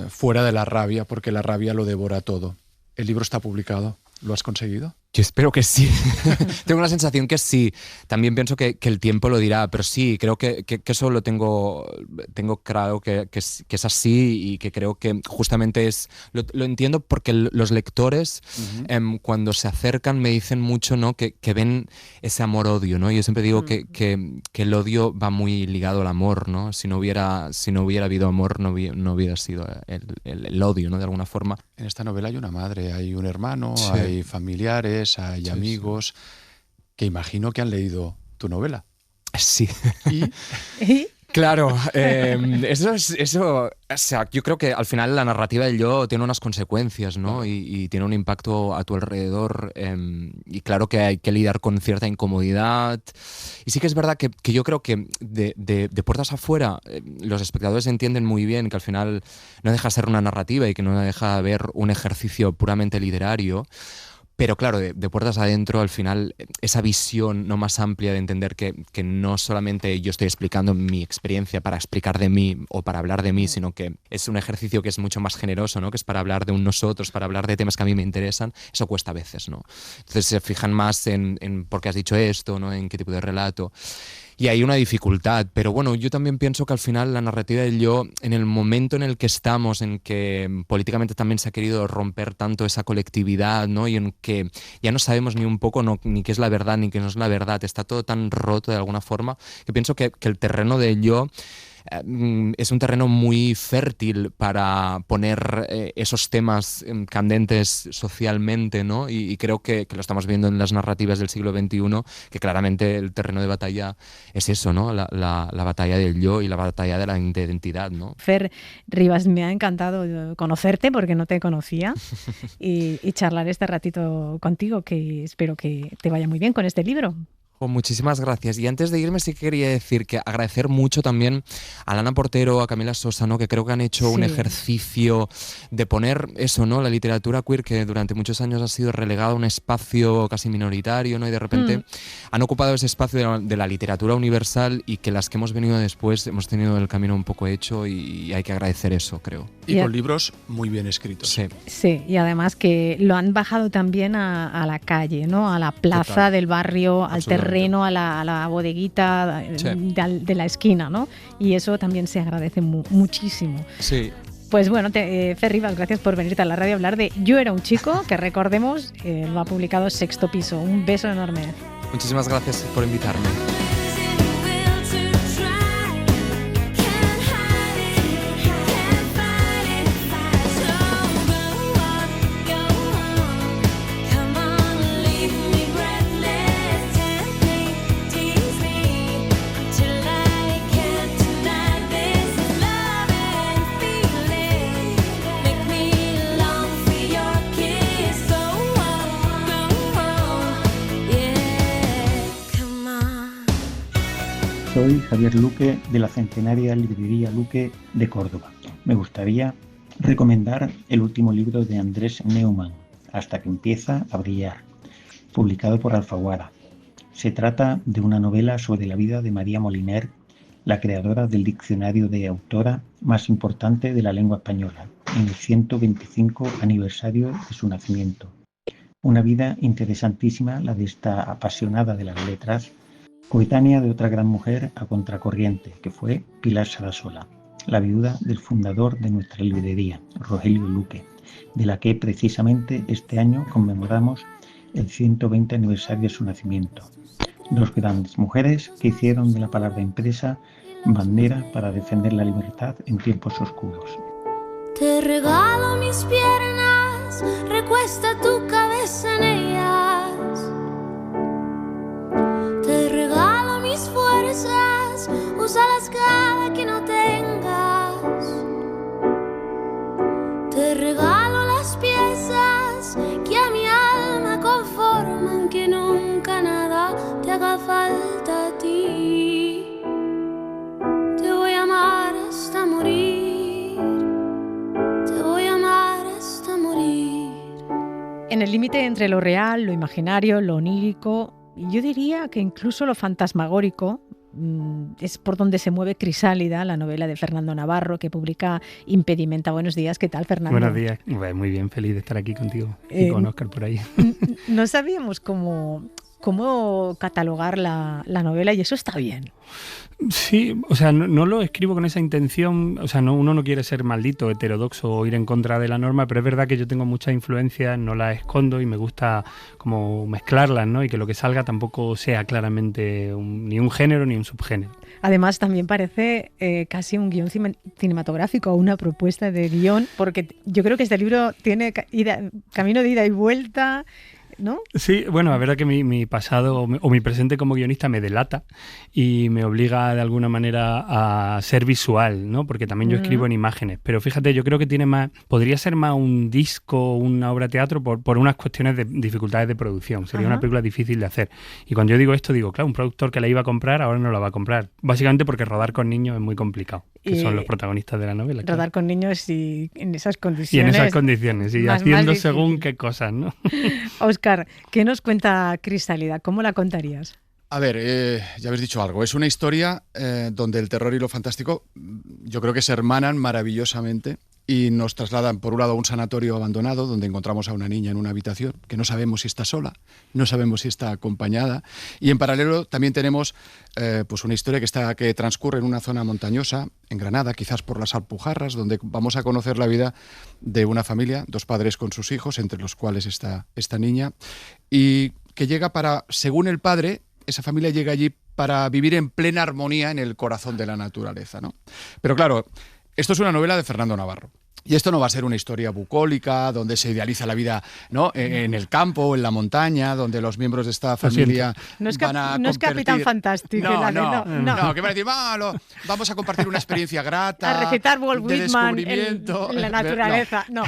fuera de la rabia, porque la rabia lo devora todo. ¿El libro está publicado? ¿Lo has conseguido?
Yo espero que sí. Tengo la sensación que sí. También pienso que el tiempo lo dirá, pero sí, creo que eso lo tengo claro, que es así, y que creo que justamente lo entiendo porque los lectores, cuando se acercan, me dicen mucho, ¿no? Que ven ese amor-odio, ¿no? Yo siempre digo que el odio va muy ligado al amor, ¿no? Si no hubiera habido amor, no hubiera sido el odio, ¿no? De alguna forma.
En esta novela hay una madre, hay un hermano,
Sí.
hay familiares, hay
Sí,
amigos que imagino que han leído tu novela.
Sí.
¿Y?
Claro, eso, o sea, yo creo que al final la narrativa del yo tiene unas consecuencias, ¿no? Y tiene un impacto a tu alrededor, y claro que hay que lidiar con cierta incomodidad. Y sí que es verdad que yo creo que de puertas afuera los espectadores entienden muy bien que al final no deja de ser una narrativa y que no deja de haber un ejercicio puramente literario. Pero claro, de puertas adentro, al final, esa visión no más amplia de entender que no solamente yo estoy explicando mi experiencia para explicar de mí o para hablar de mí, sino que es un ejercicio que es mucho más generoso, ¿no? Que es para hablar de un nosotros, para hablar de temas que a mí me interesan. Eso cuesta a veces, ¿no? Entonces se fijan más en por qué has dicho esto, ¿no? En qué tipo de relato. Y hay una dificultad, pero bueno, yo también pienso que al final la narrativa del yo, en el momento en el que estamos, en que políticamente también se ha querido romper tanto esa colectividad, ¿no? Y en que ya no sabemos ni un poco ni qué es la verdad ni qué no es la verdad, está todo tan roto de alguna forma, que pienso que el terreno del yo es un terreno muy fértil para poner esos temas candentes socialmente, ¿no? Y creo que lo estamos viendo en las narrativas del siglo XXI, que claramente el terreno de batalla es eso, ¿no? La batalla del yo y la batalla de la identidad, ¿no?
Fer Rivas, me ha encantado conocerte porque no te conocía y charlar este ratito contigo, que espero que te vaya muy bien con este libro.
Muchísimas gracias. Y antes de irme sí que quería decir que agradecer mucho también a Lana Portero, a Camila Sosa, ¿no? Que creo que han hecho un ejercicio de poner eso, ¿no? La literatura queer, que durante muchos años ha sido relegada a un espacio casi minoritario, ¿no? Y de repente han ocupado ese espacio de la literatura universal, y que las que hemos venido después hemos tenido el camino un poco hecho, y hay que agradecer eso, creo.
Y con libros muy bien escritos.
Sí.
Sí, y además que lo han bajado también a la calle, ¿no? A la plaza del barrio, al terreno, a la bodeguita de la esquina, ¿no? Y eso también se agradece muchísimo.
Sí.
Pues bueno, Fer Rivas, gracias por venirte a la radio a hablar de Yo era un chico, que recordemos, lo ha publicado Sexto Piso. Un beso enorme.
Muchísimas gracias por invitarme.
Soy Javier Luque de la centenaria librería Luque de Córdoba. Me gustaría recomendar el último libro de Andrés Neumann, Hasta que empieza a brillar, publicado por Alfaguara. Se trata de una novela sobre la vida de María Moliner, la creadora del diccionario de autora más importante de la lengua española, en el 125 aniversario de su nacimiento. Una vida interesantísima la de esta apasionada de las letras, coetánea de otra gran mujer a contracorriente, que fue Pilar Sarasola, la viuda del fundador de nuestra librería, Rogelio Luque, de la que precisamente este año conmemoramos el 120 aniversario de su nacimiento. Dos grandes mujeres que hicieron de la palabra impresa bandera para defender la libertad en tiempos oscuros.
Te regalo mis piernas, recuesta tu cabeza en ellas. Te regalo mis fuerzas, úsalas cada que no tengas. Te regalo las piezas que a mi alma conforman, que nunca nada te haga falta a ti. Te voy a amar hasta morir, te voy a amar hasta morir.
En el límite entre lo real, lo imaginario, lo onírico, yo diría que incluso lo fantasmagórico, es por donde se mueve Crisálida, la novela de Fernando Navarro, que publica Impedimenta. Buenos días, ¿qué tal, Fernando?
Buenos días, muy bien, feliz de estar aquí contigo y con Óscar por ahí.
No sabíamos cómo catalogar la novela y eso está bien.
Sí, o sea, no lo escribo con esa intención, o sea, uno no quiere ser maldito, heterodoxo o ir en contra de la norma, pero es verdad que yo tengo muchas influencias, no las escondo y me gusta como mezclarlas, ¿no? Y que lo que salga tampoco sea claramente ni un género ni un subgénero.
Además, también parece casi un guión cinematográfico o una propuesta de guión, porque yo creo que este libro tiene camino de ida y vuelta, ¿no?
Sí, bueno, la verdad que mi pasado o mi presente como guionista me delata y me obliga de alguna manera a ser visual, ¿no? Porque también yo escribo en imágenes, pero fíjate, yo creo que podría ser más un disco, una obra de teatro por unas cuestiones de dificultades de producción. Sería una película difícil de hacer. Y cuando yo digo esto, digo, claro, un productor que la iba a comprar ahora no la va a comprar. Básicamente porque rodar con niños es muy complicado, que son los protagonistas de la novela.
Rodar
claro.
con niños y en esas condiciones.
Y en esas condiciones, y haciendo según qué cosas, ¿no?
Óscar, ¿qué nos cuenta Crisálida? ¿Cómo la contarías?
A ver, ya habéis dicho algo. Es una historia donde el terror y lo fantástico yo creo que se hermanan maravillosamente y nos trasladan, por un lado, a un sanatorio abandonado donde encontramos a una niña en una habitación que no sabemos si está sola, no sabemos si está acompañada. Y en paralelo también tenemos pues una historia que transcurre en una zona montañosa, en Granada, quizás por las Alpujarras, donde vamos a conocer la vida de una familia, dos padres con sus hijos, entre los cuales está esta niña, y que llega según el padre, esa familia llega allí para vivir en plena armonía en el corazón de la naturaleza, ¿no? Pero claro, esto es una novela de Fernando Navarro. Y esto no va a ser una historia bucólica, donde se idealiza la vida, ¿no? En el campo, en la montaña, donde los miembros de esta familia
no es
van a
No es Capitán Fantástico.
No, que van a decir, vamos a compartir una experiencia grata,
a recitar Walt
de
Whitman
descubrimiento.
en la naturaleza. No.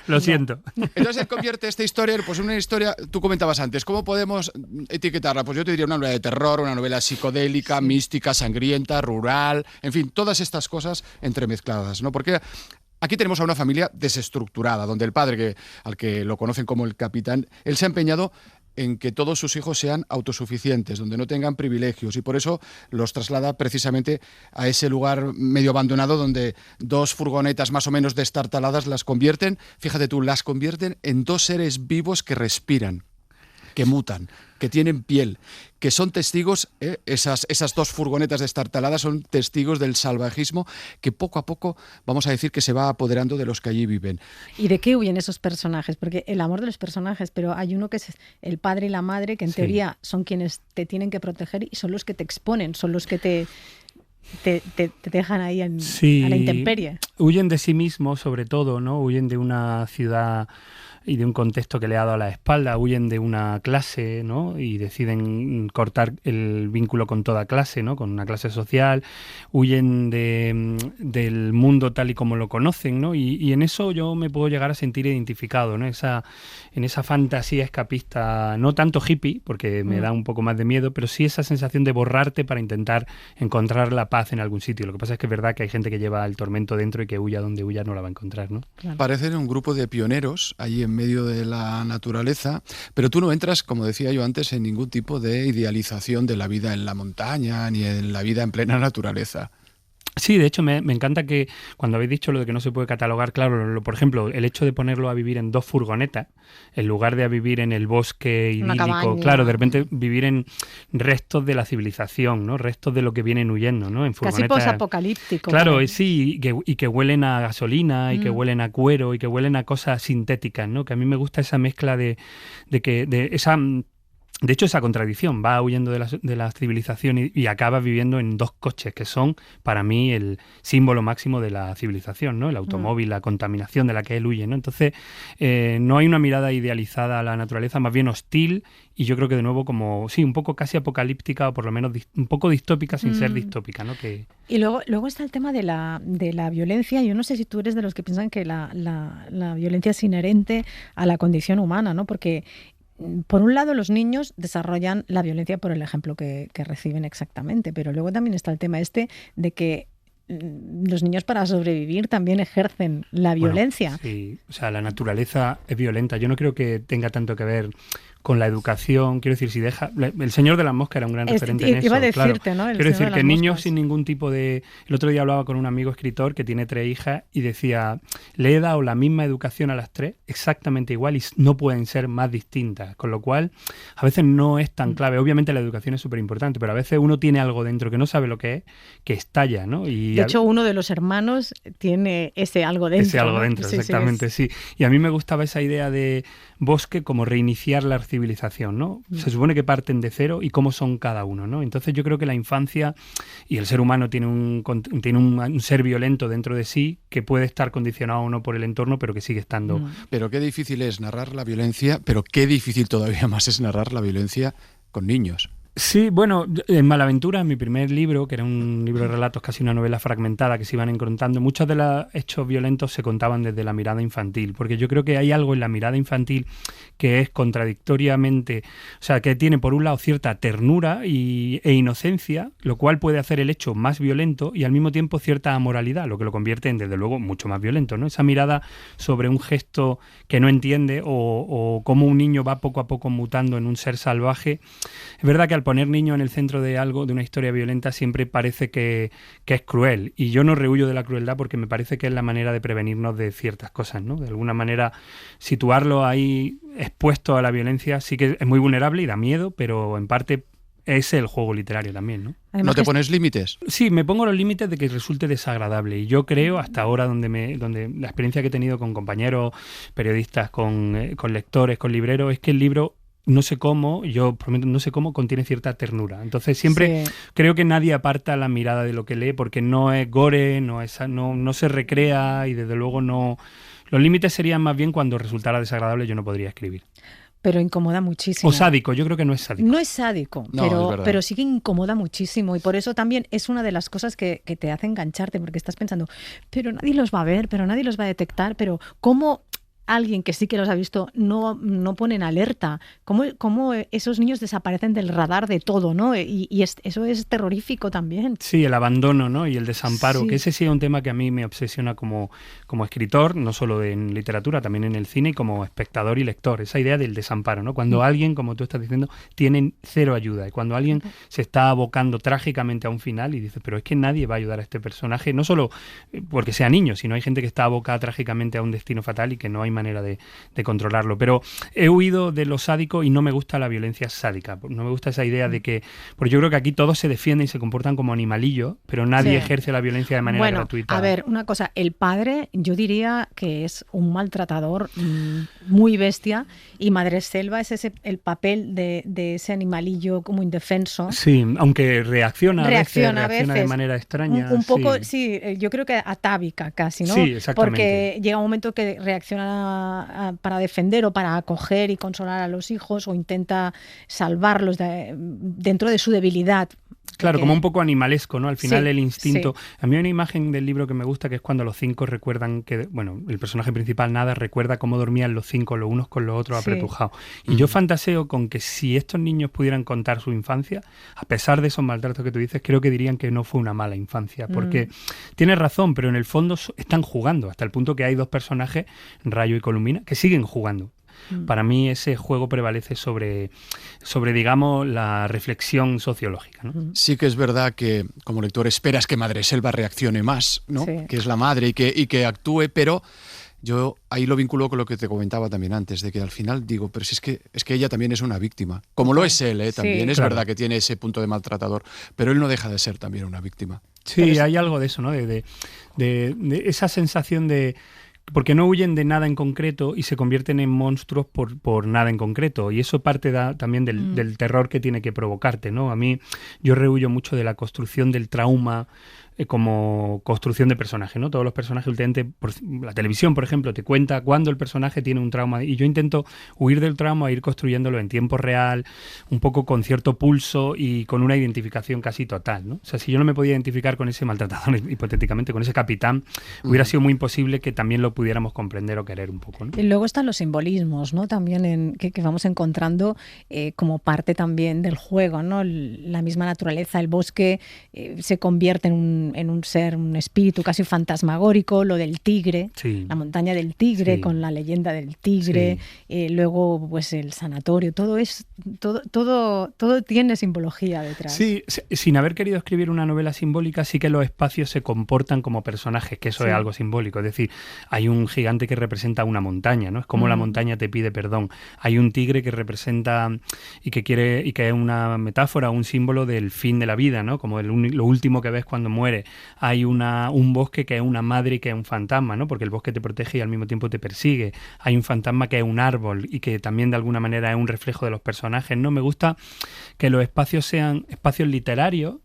Lo siento.
Entonces él convierte esta historia pues, en una historia, tú comentabas antes, ¿cómo podemos etiquetarla? Pues yo te diría una novela de terror, una novela psicodélica, mística, sangrienta, rural, en fin, todas estas cosas entremezcladas, ¿no? Porque aquí tenemos a una familia desestructurada, donde el padre, al que lo conocen como el capitán, él se ha empeñado en que todos sus hijos sean autosuficientes, donde no tengan privilegios, y por eso los traslada precisamente a ese lugar medio abandonado donde dos furgonetas más o menos destartaladas las convierten en dos seres vivos que respiran, que mutan. que tienen piel, que son testigos, esas 2 furgonetas destartaladas son testigos del salvajismo que poco a poco, vamos a decir, que se va apoderando de los que allí viven.
¿Y de qué huyen esos personajes? Porque el amor de los personajes, pero hay uno que es el padre y la madre, que en teoría son quienes te tienen que proteger y son los que te exponen, son los que te dejan ahí a la intemperie.
Huyen de sí mismos, sobre todo, ¿no? Huyen de una ciudad y de un contexto que le ha dado a la espalda, huyen de una clase, ¿no? Y deciden cortar el vínculo con toda clase, ¿no? Con una clase social, huyen del mundo tal y como lo conocen, ¿no? Y en eso yo me puedo llegar a sentir identificado, ¿no? En esa fantasía escapista, no tanto hippie, porque me da un poco más de miedo, pero sí esa sensación de borrarte para intentar encontrar la paz en algún sitio. Lo que pasa es que es verdad que hay gente que lleva el tormento dentro y que huya donde huya no la va a encontrar, ¿no?
Claro.
Parecen un grupo de pioneros allí en medio de la naturaleza, pero tú no entras, como decía yo antes, en ningún tipo de idealización de la vida en la montaña ni en la vida en plena naturaleza.
Sí, de hecho me encanta que cuando habéis dicho lo de que no se puede catalogar, claro, por ejemplo, el hecho de ponerlo a vivir en 2 furgonetas, en lugar de a vivir en el bosque idílico, claro, de repente vivir en restos de la civilización, ¿no? Restos de lo que vienen huyendo, ¿no? En furgonetas.
Casi posapocalíptico.
Claro, sí, y que huelen a gasolina, y que huelen a cuero, y que huelen a cosas sintéticas, ¿no? Que a mí me gusta esa mezcla de hecho, esa contradicción, va huyendo de la civilización y acaba viviendo en 2 coches, que son, para mí, el símbolo máximo de la civilización, ¿no? El automóvil, la contaminación de la que él huye, ¿no? Entonces, no hay una mirada idealizada a la naturaleza, más bien hostil, y yo creo que de nuevo como, sí, un poco casi apocalíptica, o por lo menos un poco distópica sin ser distópica, ¿no?
Y luego está el tema de la violencia. Yo no sé si tú eres de los que piensan que la violencia es inherente a la condición humana, ¿no? Porque por un lado, los niños desarrollan la violencia por el ejemplo que reciben exactamente, pero luego también está el tema de que los niños para sobrevivir también ejercen la violencia.
Bueno, sí, o sea, la naturaleza es violenta. Yo no creo que tenga tanto que ver con la educación. Quiero decir, si deja... El Señor de las Moscas era un gran referente en eso.
Iba a decirte,
claro.
¿no?
Quiero decir que niños sin ningún tipo de... El otro día hablaba con un amigo escritor que tiene 3 hijas y decía, le he dado la misma educación a las 3, exactamente igual, y no pueden ser más distintas. Con lo cual, a veces no es tan clave. Obviamente la educación es súper importante, pero a veces uno tiene algo dentro que no sabe lo que es, que estalla, ¿no?
De hecho, uno de los hermanos tiene ese algo dentro.
Ese algo dentro, sí, exactamente, sí. Y a mí me gustaba esa idea de Bosque como reiniciar la civilización, ¿no? Se supone que parten de cero y cómo son cada uno, ¿no? Entonces yo creo que la infancia y el ser humano tiene un ser violento dentro de sí que puede estar condicionado o no por el entorno, pero que sigue estando...
Pero qué difícil es narrar la violencia, pero qué difícil todavía más es narrar la violencia con niños.
Sí, bueno, en Malaventura, mi primer libro, que era un libro de relatos, casi una novela fragmentada que se iban encontrando, muchos de los hechos violentos se contaban desde la mirada infantil, porque yo creo que hay algo en la mirada infantil que es contradictoriamente, o sea, que tiene por un lado cierta ternura e inocencia, lo cual puede hacer el hecho más violento, y al mismo tiempo cierta amoralidad, lo que lo convierte en, desde luego, mucho más violento, ¿no? Esa mirada sobre un gesto que no entiende o cómo un niño va poco a poco mutando en un ser salvaje. Es verdad que al poner niño en el centro de algo, de una historia violenta, siempre parece que es cruel, y yo no rehuyo de la crueldad porque me parece que es la manera de prevenirnos de ciertas cosas, ¿no? De alguna manera situarlo ahí expuesto a la violencia sí que es muy vulnerable y da miedo, pero en parte es el juego literario también, ¿no?
Además, ¿no te pones límites?
Sí, me pongo los límites de que resulte desagradable, y yo creo hasta ahora donde la experiencia que he tenido con compañeros periodistas, con lectores, con libreros, es que el libro no sé cómo contiene cierta ternura. Entonces siempre creo que nadie aparta la mirada de lo que lee porque no es gore, no se recrea, y desde luego no... Los límites serían más bien cuando resultara desagradable yo no podría escribir.
Pero incomoda muchísimo.
O sádico, yo creo que no es sádico.
No es sádico, pero sí que incomoda muchísimo, y por eso también es una de las cosas que te hace engancharte, porque estás pensando, pero nadie los va a ver, pero nadie los va a detectar, pero ¿cómo alguien que sí que los ha visto no pone en alerta? ¿Cómo esos niños desaparecen del radar de todo, ¿no? Y eso es terrorífico también.
Sí, el abandono, ¿no? Y el desamparo, sí. Que ese sí es un tema que a mí me obsesiona como escritor, no solo en literatura, también en el cine, y como espectador y lector. Esa idea del desamparo, ¿no? Cuando alguien, como tú estás diciendo, tiene cero ayuda, y cuando alguien se está abocando trágicamente a un final y dice, pero es que nadie va a ayudar a este personaje, no solo porque sea niño, sino hay gente que está abocada trágicamente a un destino fatal y que no hay manera de controlarlo. Pero he huido de lo sádico y no me gusta la violencia sádica. No me gusta esa idea de que... Porque yo creo que aquí todos se defienden y se comportan como animalillos, pero nadie ejerce la violencia de manera gratuita.
A ver, una cosa. El padre, yo diría que es un maltratador muy bestia, y Madreselva es el papel de ese animalillo como indefenso.
Sí, aunque reacciona a veces de manera extraña.
Un poco, sí, yo creo que atávica casi, ¿no?
Sí, exactamente.
Porque llega un momento que reacciona para defender o para acoger y consolar a los hijos, o intenta salvarlos dentro de su debilidad.
Claro, como un poco animalesco, ¿no? Al final el instinto...
Sí.
A mí hay una imagen del libro que me gusta, que es cuando los 5 recuerdan que... Bueno, el personaje principal, Nada, recuerda cómo dormían los 5 los unos con los otros apretujados. Y yo fantaseo con que si estos niños pudieran contar su infancia, a pesar de esos maltratos que tú dices, creo que dirían que no fue una mala infancia. Porque tienes razón, pero en el fondo están jugando, hasta el punto que hay 2 personajes, Rayo y Columina, que siguen jugando. Para mí ese juego prevalece sobre, digamos, la reflexión sociológica, ¿no?
Sí que es verdad que como lector esperas que Madreselva reaccione más, ¿no?
Sí.
Que es la madre y que actúe, pero yo ahí lo vinculo con lo que te comentaba también antes, de que al final digo, pero si es que ella también es una víctima, como lo es él, también es verdad que tiene ese punto de maltratador, pero él no deja de ser también una víctima.
Sí, hay algo de eso, ¿no? De esa sensación de... Porque no huyen de nada en concreto y se convierten en monstruos por nada en concreto. Y eso parte también del terror que tiene que provocarte, ¿no? A mí, yo rehuyo mucho de la construcción del trauma como construcción de personaje, ¿no? Todos los personajes últimamente, la televisión, por ejemplo, te cuenta cuando el personaje tiene un trauma, y yo intento huir del trauma e ir construyéndolo en tiempo real, un poco con cierto pulso y con una identificación casi total, ¿no? O sea, si yo no me podía identificar con ese maltratador, hipotéticamente, con ese capitán, hubiera sido muy imposible que también lo pudiéramos comprender o querer un poco, ¿no?
Y luego están los simbolismos, ¿no? También que vamos encontrando como parte también del juego, ¿no? La misma naturaleza, el bosque se convierte en un ser, un espíritu casi fantasmagórico, lo del tigre, la montaña del tigre con la leyenda del tigre, luego pues el sanatorio, todo tiene simbología detrás.
Sí, sin haber querido escribir una novela simbólica, sí que los espacios se comportan como personajes, que eso es algo simbólico. Es decir, hay un gigante que representa una montaña, ¿no? Es como la montaña te pide perdón. Hay un tigre que representa y que es una metáfora, un símbolo del fin de la vida, ¿no? Como lo último que ves cuando muere. Hay un bosque que es una madre y que es un fantasma, ¿no? Porque el bosque te protege y al mismo tiempo te persigue. Hay un fantasma que es un árbol y que también de alguna manera es un reflejo de los personajes, ¿no? Me gusta que los espacios sean espacios literarios,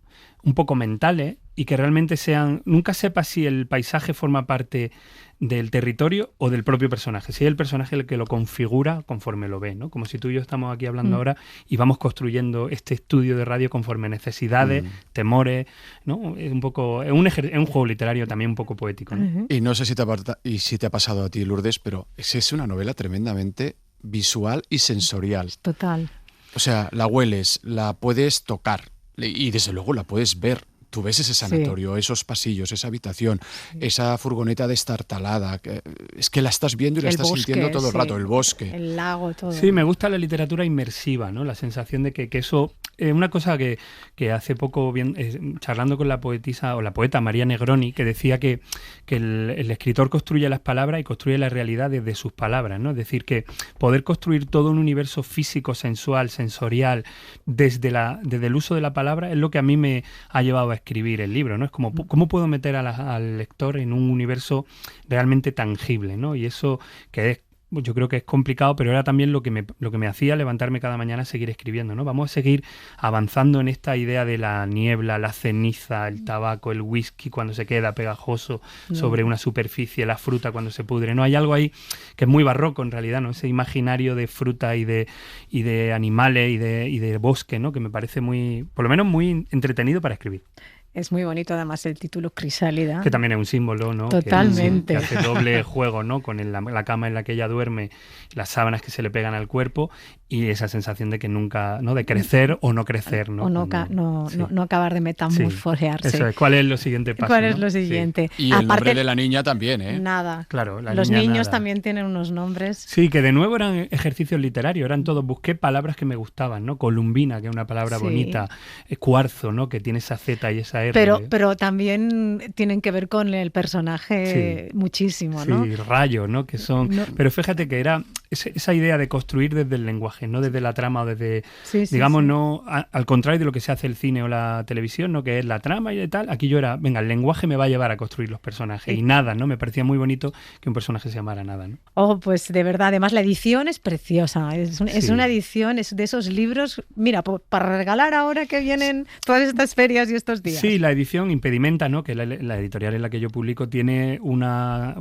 un poco mentales, y que realmente nunca sepas si el paisaje forma parte del territorio o del propio personaje, si es el personaje el que lo configura conforme lo ve, ¿no? Como si tú y yo estamos aquí hablando ahora y vamos construyendo este estudio de radio conforme necesidades, temores, ¿no? Es un poco, es un juego literario también un poco poético, ¿no?
Y no sé si te ha pasado a ti, Lourdes, pero es una novela tremendamente visual y sensorial.
Total.
O sea, la hueles, la puedes tocar y desde luego la puedes ver. Tú ves ese sanatorio, esos pasillos, esa habitación, esa furgoneta destartalada. Es que la estás viendo y la estás sintiendo todo el rato, el bosque.
El lago, todo.
Sí, me gusta la literatura inmersiva, ¿no? La sensación de que eso... una cosa que hace poco, charlando con la poetisa o la poeta María Negroni, que decía que el escritor construye las palabras y construye la realidad desde sus palabras, ¿no? Es decir, que poder construir todo un universo físico, sensual, sensorial, desde el uso de la palabra, es lo que a mí me ha llevado a escribir el libro, ¿no? Es como, ¿cómo puedo meter al lector en un universo realmente tangible, ¿no? Y eso que es, yo creo que es complicado, pero era también lo que me hacía levantarme cada mañana a seguir escribiendo, ¿no? Vamos a seguir avanzando en esta idea de la niebla, la ceniza, el tabaco, el whisky cuando se queda pegajoso sobre una superficie, la fruta cuando se pudre, ¿no? Hay algo ahí que es muy barroco en realidad, ¿no? Ese imaginario de fruta y de animales y de bosque, ¿no? Que me parece por lo menos muy entretenido para escribir.
Es muy bonito además el título Crisálida.
Que también es un símbolo, ¿no?
Totalmente.
Que hace doble juego, ¿no? Con la cama en la que ella duerme, las sábanas que se le pegan al cuerpo y esa sensación de que nunca, ¿no? De crecer o no crecer, ¿no?
O no acabar de metamorfosearse.
Eso es. ¿Cuál es lo siguiente paso?
¿Cuál es lo siguiente?
Sí. Y el nombre de la niña también, ¿eh?
Nada.
Claro,
los niños también tienen unos nombres.
Sí, que de nuevo eran ejercicios literarios, busqué palabras que me gustaban, ¿no? Columbina, que es una palabra bonita, cuarzo, ¿no? Que tiene esa Z y esa JR.
Pero también tienen que ver con el personaje muchísimo, ¿no?
Sí, Rayo, ¿no? Que son... No. Pero fíjate que era esa idea de construir desde el lenguaje, no desde la trama o desde... digamos, no al contrario de lo que se hace el cine o la televisión, ¿no? Que es la trama y de tal. Aquí yo era, venga, el lenguaje me va a llevar a construir los personajes. Y nada, ¿no? Me parecía muy bonito que un personaje se llamara Nada, ¿no?
Oh, pues de verdad, además la edición es preciosa. Es una edición, es de esos libros, mira, para regalar ahora que vienen todas estas ferias y estos días.
Sí, la edición Impedimenta, ¿no? Que la editorial en la que yo publico tiene una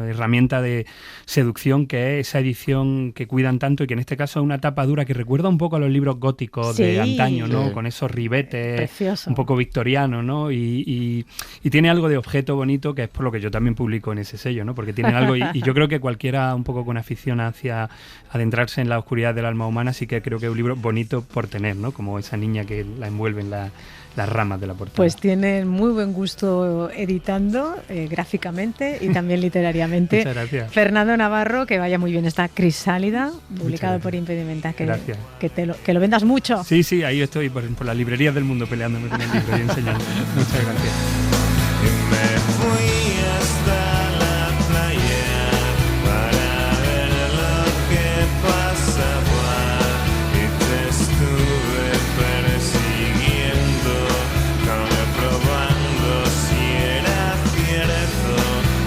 herramienta de seducción que es esa edición que cuidan tanto y que en este caso es una tapa dura que recuerda un poco a los libros góticos de antaño, ¿no? Con esos ribetes,
precioso,
un poco victoriano, ¿no? Y tiene algo de objeto bonito, que es por lo que yo también publico en ese sello, ¿no? Porque tienen algo, y yo creo que cualquiera un poco con afición hacia adentrarse en la oscuridad del alma humana, sí que creo que es un libro bonito por tener, ¿no? Como esa niña que la envuelve en las ramas de la portada.
Pues tienen muy buen gusto editando gráficamente y también literariamente.
Muchas gracias.
Fernando Navarro, que vaya muy bien esta Crisálida, publicado por Impedimenta. Que lo vendas mucho.
Sí, ahí estoy por las librerías del mundo peleándome con el libro y enseñando. Muchas gracias.
Me fui hasta la playa para ver lo que pasaba y te estuve persiguiendo, comprobando si era cierto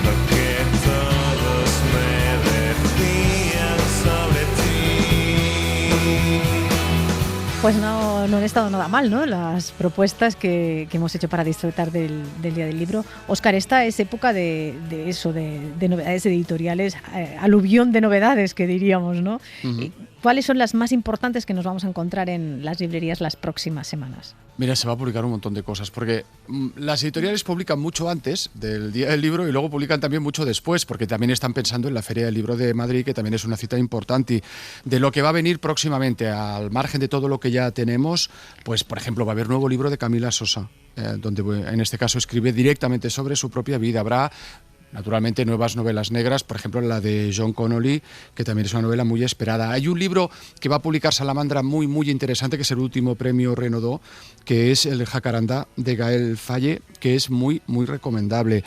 lo que todos me decían sobre ti.
Pues no han estado nada mal, ¿no? Las propuestas que hemos hecho para disfrutar del Día del Libro. Óscar, esta es época de novedades editoriales, aluvión de novedades, que diríamos, ¿no?
Uh-huh.
¿Cuáles son las más importantes que nos vamos a encontrar en las librerías las próximas semanas?
Mira, se va a publicar un montón de cosas, porque las editoriales publican mucho antes del Día del Libro y luego publican también mucho después, porque también están pensando en la Feria del Libro de Madrid, que también es una cita importante, y de lo que va a venir próximamente, al margen de todo lo que ya tenemos, pues por ejemplo va a haber nuevo libro de Camila Sosa, donde en este caso escribe directamente sobre su propia vida. Habrá naturalmente nuevas novelas negras, por ejemplo la de John Connolly, que también es una novela muy esperada. Hay un libro que va a publicar Salamandra muy, muy interesante, que es el último premio Renaudot, que es el Jacarandá de Gaël Faye, que es muy, muy recomendable.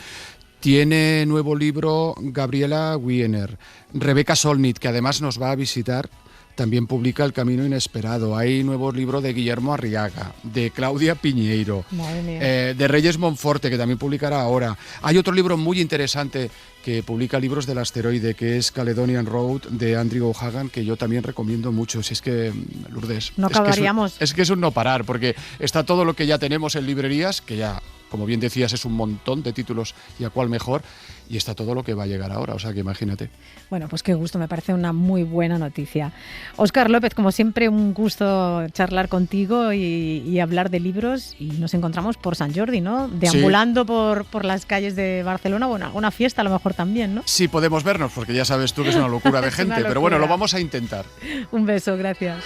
Tiene nuevo libro Gabriela Wiener. Rebeca Solnit, que además nos va a visitar, también publica El Camino Inesperado. Hay nuevo libro de Guillermo Arriaga, de Claudia Piñeiro, de Reyes Monforte, que también publicará ahora. Hay otro libro muy interesante que publica Libros del Asteroide, que es Caledonian Road, de Andrew O'Hagan, que yo también recomiendo mucho. Si es que, Lourdes,
no acabaríamos.
Es que es un no parar, porque está todo lo que ya tenemos en librerías, que ya, como bien decías, es un montón de títulos y a cuál mejor, y está todo lo que va a llegar ahora, o sea que imagínate.
Bueno, pues qué gusto, me parece una muy buena noticia. Óscar López, como siempre, un gusto charlar contigo y hablar de libros, y nos encontramos por Sant Jordi, ¿no? Deambulando por las calles de Barcelona, bueno, alguna fiesta a lo mejor también, ¿no?
Sí, podemos vernos, porque ya sabes tú que es una locura de gente, locura. Pero bueno, lo vamos a intentar.
Un beso, gracias.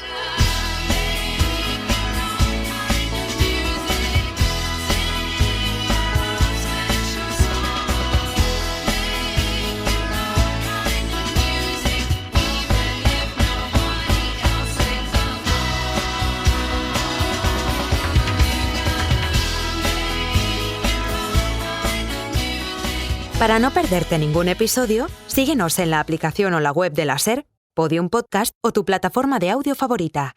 Para no perderte ningún episodio, síguenos en la aplicación o la web de la SER, Podium Podcast o tu plataforma de audio favorita.